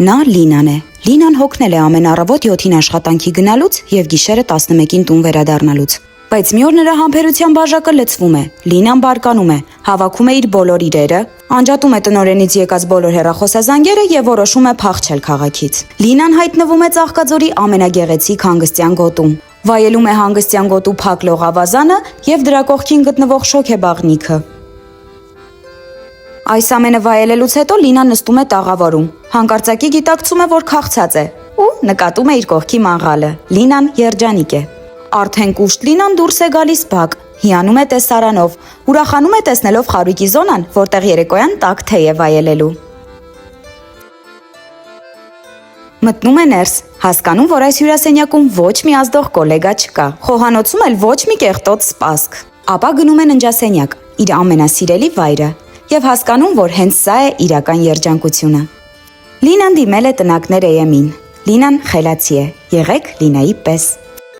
Նա Լինան է։ Լինան հոգնել է ամեն առավոտ 7-ին աշխատանքի գնալուց եւ գիշերը 11-ին տուն վերադառնալուց։ Բայց մի օր նրա համբերության բաժակը լցվում է։ Լինան բարկանում է, հավաքում է իր բոլոր իրերը, անջատում է տնօրենից եկած բոլոր հեռախոսազանգերը եւ որոշում է փախչել քաղաքից։ Լինան հայտնվում է Ծաղկաձորի ամենագեղեցիկ հանգստյան գոտում։ Վայելում է հանգստյան գոտու փակ լողավազանը եւ դրա կողքին գտնվող շոգեբաղնիքը։ Այս ամենը վայելելուց հետո Լինան նստում է տաղավարում։ Հանկարծակի գիտակցում է, որ քաղցած է ու նկատում է իր կողքի մաղալը։ Լինան երջանիկ է։ Արդեն կուշտ Լինան դուրս է գալիս բակ, հիանում է տեսարանով, ուրախանում է տեսնելով խարույկի զոնան, որտեղ երեկոյան տաք թեյ է վայելելու։ Մտնում է ներս, հասկանում, որ այս հյուրասենյակում ոչ մի ազդող կոլեգա չկա, խոհանոցում էլ ոչ մի կեղտոտ սպասք։ Ապա գնում է ննջասենյակ, իր ամենասիրելի վայրը, եւ հասկանում, որ հենց սա է իրական երջանկությունը։ Լինան դիմել է տնակներ Էեմին։ Լինան խելացի է, եղեք Լինայի պես։